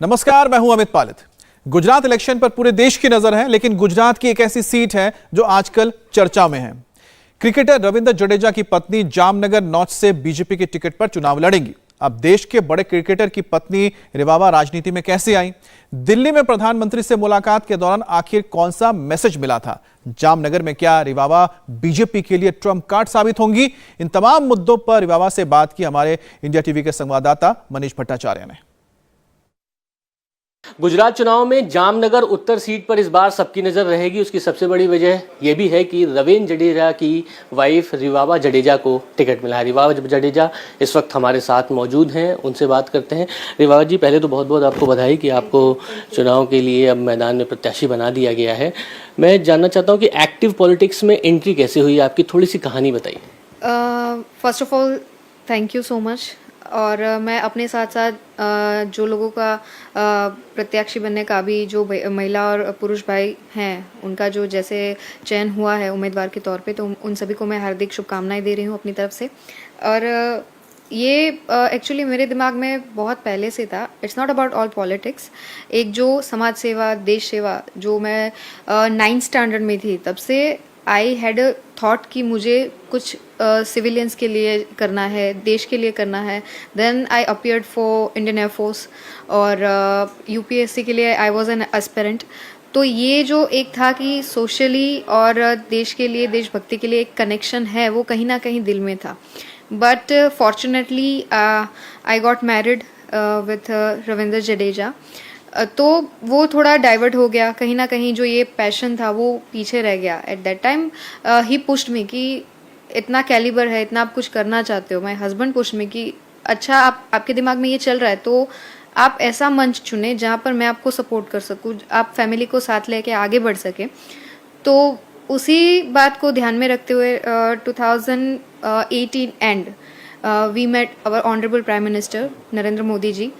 नमस्कार, मैं हूं अमित पालित। गुजरात इलेक्शन पर पूरे देश की नजर है, लेकिन गुजरात की एक ऐसी सीट है जो आजकल चर्चा में है। क्रिकेटर रविंद्र जडेजा की पत्नी जामनगर नॉर्थ से बीजेपी के टिकट पर चुनाव लड़ेंगी। अब देश के बड़े क्रिकेटर की पत्नी रिवाबा राजनीति में कैसे आई? दिल्ली में प्रधानमंत्री से मुलाकात के दौरान आखिर कौन सा मैसेज मिला था? जामनगर में क्या रिवाबा बीजेपी के लिए ट्रम्प कार्ड साबित होंगी? इन तमाम मुद्दों पर रिवाबा से बात की हमारे इंडिया टीवी के संवाददाता मनीष भट्टाचार्य ने। गुजरात चुनाव में जामनगर उत्तर सीट पर इस बार सबकी नज़र रहेगी। उसकी सबसे बड़ी वजह यह भी है कि रविंद्र जडेजा की वाइफ रिवाबा जडेजा को टिकट मिला है। रिवाबा जडेजा इस वक्त हमारे साथ मौजूद हैं, उनसे बात करते हैं। रिवाबा जी, पहले तो बहुत बहुत आपको बधाई कि आपको चुनाव के लिए अब मैदान में प्रत्याशी बना दिया गया है। मैं जानना चाहता हूँ कि एक्टिव पॉलिटिक्स में एंट्री कैसे हुई, आपकी थोड़ी सी कहानी बताइए। First of all thank you so much. और मैं अपने साथ साथ जो लोगों का प्रत्याशी बनने का भी जो महिला और पुरुष भाई हैं, उनका जो जैसे चयन हुआ है उम्मीदवार के तौर पे, तो उन सभी को मैं हार्दिक शुभकामनाएं दे रही हूँ अपनी तरफ से। और ये एक्चुअली मेरे दिमाग में बहुत पहले से था। It's not about all politics. एक जो समाज सेवा, देश सेवा, जो मैं 9th स्टैंडर्ड में थी तब से आई हैड अ थॉट कि मुझे कुछ सिविलियंस के लिए करना है, देश के लिए करना है। Then I appeared for Indian air force और यूपीएससी के लिए आई वॉज एन एस्पिरेंट। तो ये जो एक था कि सोशली और देश के लिए, देशभक्ति के लिए एक कनेक्शन है, वो कहीं ना कहीं दिल में था। But fortunately I got married with Ravindra Jadeja. तो वो थोड़ा डाइवर्ट हो गया, कहीं ना कहीं जो ये पैशन था वो पीछे रह गया। At that time he pushed me कि इतना कैलिबर है, इतना आप कुछ करना चाहते हो। माय हस्बैंड पुश्ड मी कि अच्छा, आपके दिमाग में ये चल रहा है तो आप ऐसा मंच चुने जहाँ पर मैं आपको सपोर्ट कर सकूँ, आप फैमिली को साथ लेके आगे बढ़ सके। तो उसी बात को ध्यान में रखते हुए 2018 and we met our honourable prime minister Narendra Modi ji.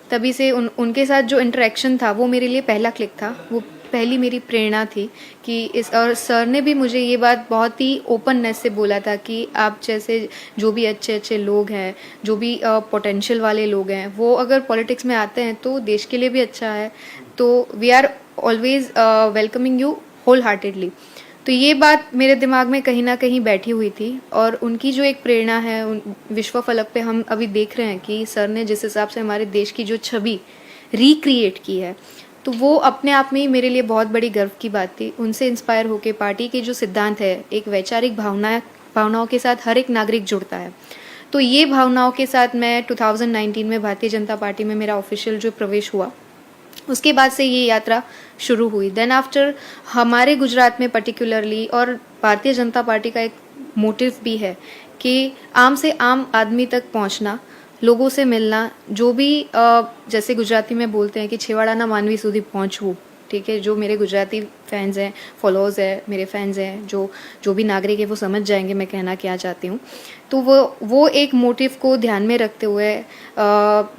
तभी से उनके साथ जो इंटरेक्शन था वो मेरे लिए पहला क्लिक था, वो पहली मेरी प्रेरणा थी कि और सर ने भी मुझे ये बात बहुत ही ओपननेस से बोला था कि आप जैसे जो भी अच्छे अच्छे लोग हैं, जो भी पोटेंशियल वाले लोग हैं, वो अगर पॉलिटिक्स में आते हैं तो देश के लिए भी अच्छा है। तो we are always welcoming you wholeheartedly. तो ये बात मेरे दिमाग में कहीं ना कहीं बैठी हुई थी। और उनकी जो एक प्रेरणा है, विश्व फलक पे हम अभी देख रहे हैं कि सर ने जिस हिसाब से हमारे देश की जो छवि रिक्रिएट की है, तो वो अपने आप में ही मेरे लिए बहुत बड़ी गर्व की बात थी। उनसे इंस्पायर होकर पार्टी के जो सिद्धांत है, एक वैचारिक भावनाओं के साथ हर एक नागरिक जुड़ता है। तो ये भावनाओं के साथ मैं 2019 में भारतीय जनता पार्टी में मेरा ऑफिशियल जो प्रवेश हुआ, उसके बाद से ये यात्रा शुरू हुई। देन आफ्टर हमारे गुजरात में पर्टिकुलरली और भारतीय जनता पार्टी का एक मोटिव भी है कि आम से आम आदमी तक पहुंचना, लोगों से मिलना, जो भी जैसे गुजराती में बोलते हैं कि छेवाड़ा ना मानवी सुधी पहुंचू, ठीक है। जो मेरे गुजराती फैंस हैं, फॉलोअर्स हैं, मेरे फैंस हैं, जो भी नागरिक है वो समझ जाएंगे मैं कहना क्या चाहती हूँ। तो वो एक मोटिव को ध्यान में रखते हुए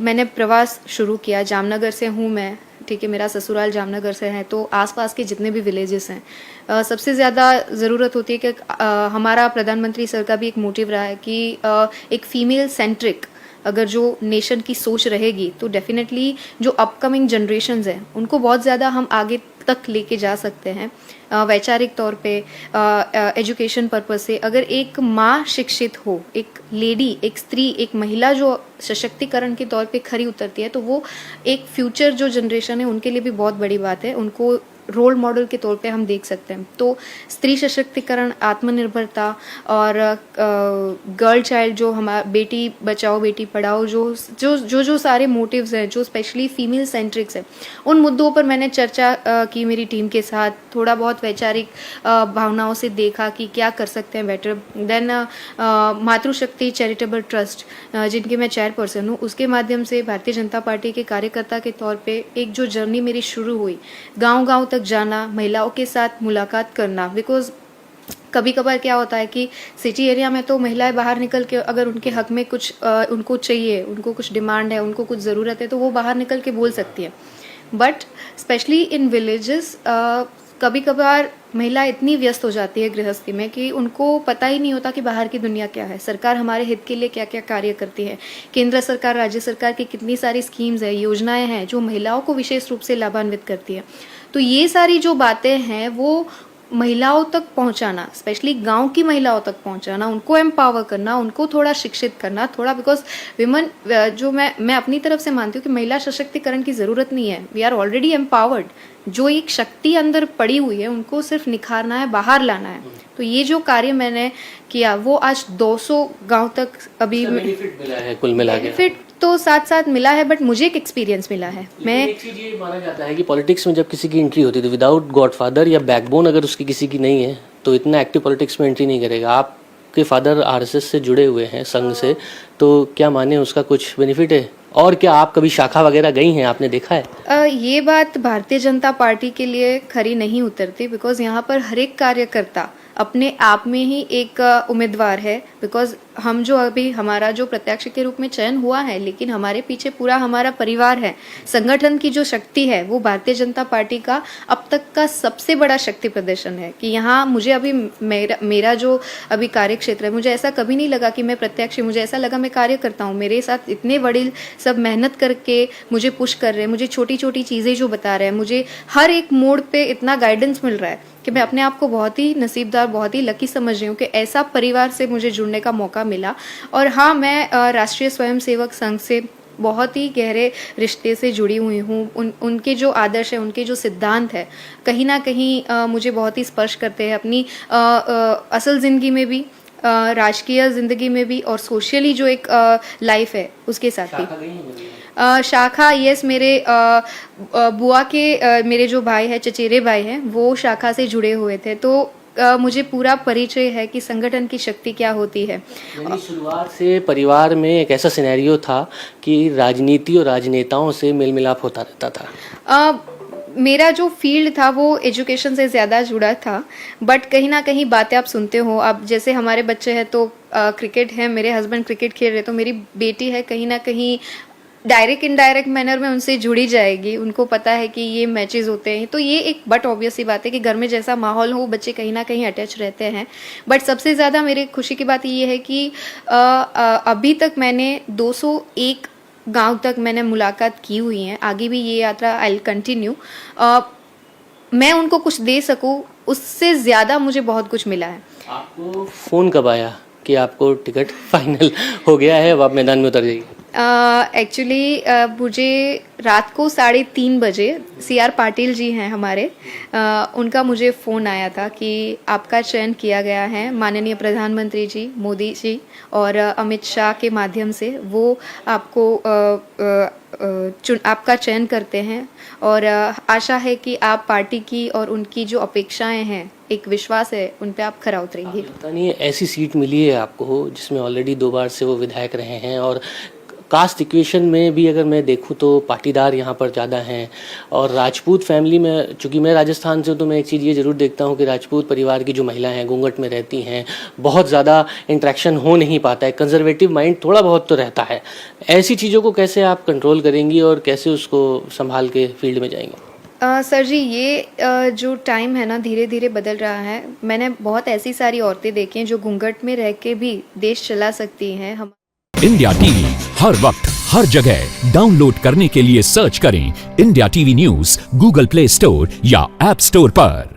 मैंने प्रवास शुरू किया। जामनगर से हूँ मैं, ठीक है, मेरा ससुराल जामनगर से है। तो आसपास के जितने भी विलेजेस हैं, सबसे ज़्यादा ज़रूरत होती है कि हमारा प्रधानमंत्री सर का भी एक मोटिव रहा है कि एक फीमेल सेंट्रिक अगर जो नेशन की सोच रहेगी तो डेफिनेटली जो अपकमिंग जनरेशन्स हैं उनको बहुत ज़्यादा हम आगे तक लेके जा सकते हैं। वैचारिक तौर पे, एजुकेशन पर्पस से अगर एक माँ शिक्षित हो, एक लेडी, एक स्त्री, एक महिला जो सशक्तिकरण के तौर पे खरी उतरती है, तो वो एक फ्यूचर जो जनरेशन है उनके लिए भी बहुत बड़ी बात है। उनको रोल मॉडल के तौर पे हम देख सकते हैं। तो स्त्री सशक्तिकरण, आत्मनिर्भरता और गर्ल चाइल्ड, जो हमारा बेटी बचाओ बेटी पढ़ाओ, जो सारे मोटिव्स हैं, जो स्पेशली फीमेल सेंट्रिक्स हैं, उन मुद्दों पर मैंने चर्चा की मेरी टीम के साथ। थोड़ा बहुत वैचारिक भावनाओं से देखा कि क्या कर सकते हैं बेटर। देन मातृशक्ति चैरिटेबल ट्रस्ट, जिनके मैं चेयरपर्सन हूँ, उसके माध्यम से भारतीय जनता पार्टी के कार्यकर्ता के तौर पे एक जो जर्नी मेरी शुरू हुई, गांव-गांव तक जाना, महिलाओं के साथ मुलाकात करना। बिकॉज कभी कभार क्या होता है कि सिटी एरिया में तो महिलाएं बाहर निकल के अगर उनके हक में कुछ उनको चाहिए, उनको कुछ डिमांड है, उनको कुछ ज़रूरत है, तो वो बाहर निकल के बोल सकती है। बट स्पेशली इन विलेजेस कभी कभार महिला इतनी व्यस्त हो जाती है गृहस्थी में कि उनको पता ही नहीं होता कि बाहर की दुनिया क्या है, सरकार हमारे हित के लिए क्या क्या कार्य करती है, केंद्र सरकार राज्य सरकार की कितनी सारी स्कीम्स है, योजनाएं हैं जो महिलाओं को विशेष रूप से लाभान्वित करती है। तो ये सारी जो बातें हैं वो महिलाओं तक पहुंचाना, स्पेशली गांव की महिलाओं तक पहुंचाना, उनको एम्पावर करना, उनको थोड़ा शिक्षित करना, थोड़ा, बिकॉज विमेन जो मैं अपनी तरफ से मानती हूँ कि महिला सशक्तिकरण की ज़रूरत नहीं है, वी आर ऑलरेडी एम्पावर्ड। जो एक शक्ति अंदर पड़ी हुई है उनको सिर्फ निखारना है, बाहर लाना है। तो ये जो कार्य मैंने किया वो आज 200 गांव तक अभी बेनिफिट मिला है कुल मिला के। बेनिफिट तो साथ साथ मिला है, बट मुझे एक एक्सपीरियंस मिला है। मैं एक चीज ये माना जाता है कि पॉलिटिक्स में जब किसी की एंट्री होती है तो विदाउट गॉडफादर या बैकबोन अगर उसकी किसी की नहीं है तो इतना एक्टिव पॉलिटिक्स में एंट्री नहीं करेगा। आपके फादर आरएसएस से जुड़े हुए हैं, संघ से, तो क्या माने उसका कुछ बेनिफिट है? और क्या आप कभी शाखा वगैरह गई हैं, आपने देखा है? ये बात भारतीय जनता पार्टी के लिए खरी नहीं उतरती, बिकॉज यहाँ पर हर एक कार्यकर्ता अपने आप में ही एक उम्मीदवार है। बिकॉज हम जो अभी हमारा जो प्रत्याशी के रूप में चयन हुआ है, लेकिन हमारे पीछे पूरा हमारा परिवार है। संगठन की जो शक्ति है वो भारतीय जनता पार्टी का अब तक का सबसे बड़ा शक्ति प्रदर्शन है कि यहाँ मुझे अभी मेरा जो अभी कार्य क्षेत्र है, मुझे ऐसा कभी नहीं लगा कि मैं प्रत्याशी, मुझे ऐसा लगा मैं कार्य करता हूँ। मेरे साथ इतने वडील सब मेहनत करके मुझे पुश कर रहे हैं, मुझे छोटी छोटी चीज़ें जो बता रहे हैं, मुझे हर एक मोड़ पे इतना गाइडेंस मिल रहा है कि मैं अपने आप को बहुत ही नसीबदार, बहुत ही लकी समझ रही हूँ कि ऐसा परिवार से मुझे जुड़ने का मौका मिला। और हाँ, मैं राष्ट्रीय स्वयंसेवक संघ से बहुत ही गहरे रिश्ते से जुड़ी हुई हूँ। उनके जो आदर्श है, उनके जो सिद्धांत है, कहीं ना कहीं मुझे बहुत ही स्पर्श करते हैं अपनी असल ज़िंदगी में भी, राजकीय ज़िंदगी में भी, और सोशली जो एक लाइफ है उसके साथ भी। शाखा, यस, मेरे बुआ के मेरे जो भाई है, चचेरे भाई हैं, वो शाखा से जुड़े हुए थे। तो मुझे पूरा परिचय है कि संगठन की शक्ति क्या होती है। यानी शुरुआत से परिवार में एक ऐसा सिनेरियो था कि राजनीति और राजनेताओं से मेल मिलाप होता रहता था। मेरा जो फील्ड था वो एजुकेशन से ज़्यादा जुड़ा था, बट कहीं ना कहीं बातें आप सुनते हो। अब जैसे हमारे बच्चे हैं तो क्रिकेट है, मेरे हस्बैंड क्रिकेट खेल रहे, तो मेरी बेटी है, कहीं ना कहीं डायरेक्ट इनडायरेक्ट मैनर में उनसे जुड़ी जाएगी। उनको पता है कि ये मैचेस होते हैं, तो ये एक बट ऑब्वियस सी बात है कि घर में जैसा माहौल हो बच्चे कहीं ना कहीं अटैच रहते हैं। बट सबसे ज़्यादा मेरी खुशी की बात ये है कि अभी तक मैंने 201 गांव तक मैंने मुलाकात की हुई है। आगे भी ये यात्रा आई विल कंटिन्यू। मैं उनको कुछ दे सकूं, उससे ज़्यादा मुझे बहुत कुछ मिला है। आपको फ़ोन कब आया कि आपको टिकट फाइनल हो गया है, अब आप मैदान में उतर जाइए? एक्चुअली मुझे रात को 3:30 बजे CR पाटिल जी हैं हमारे, उनका मुझे फ़ोन आया था कि आपका चयन किया गया है, माननीय प्रधानमंत्री जी मोदी जी और अमित शाह के माध्यम से वो आपको आपका चयन करते हैं, और आशा है कि आप पार्टी की और उनकी जो अपेक्षाएं हैं, एक विश्वास है, उन पे आप खरा उतरेंगे। पता नहीं ऐसी सीट मिली है आपको जिसमें ऑलरेडी 2 बार से वो विधायक रहे हैं, और कास्ट इक्वेशन में भी अगर मैं देखूं तो पाटीदार यहाँ पर ज़्यादा हैं, और राजपूत फैमिली में, चूँकि मैं राजस्थान से हूँ, तो मैं एक चीज़ ये ज़रूर देखता हूँ कि राजपूत परिवार की जो महिलाएं हैं घूंघट में रहती हैं, बहुत ज़्यादा इंट्रैक्शन हो नहीं पाता है, कंजर्वेटिव माइंड थोड़ा बहुत तो रहता है। ऐसी चीज़ों को कैसे आप कंट्रोल करेंगी और कैसे उसको संभाल के फील्ड में जाएंगे? सर जी, ये जो टाइम है ना, धीरे धीरे बदल रहा है। मैंने बहुत ऐसी सारी औरतें देखी हैं जो घूंघट में रह के भी देश चला सकती हैं। हम इंडिया टीवी हर वक्त हर जगह डाउनलोड करने के लिए सर्च करें India TV news Google play store या ऐप स्टोर पर।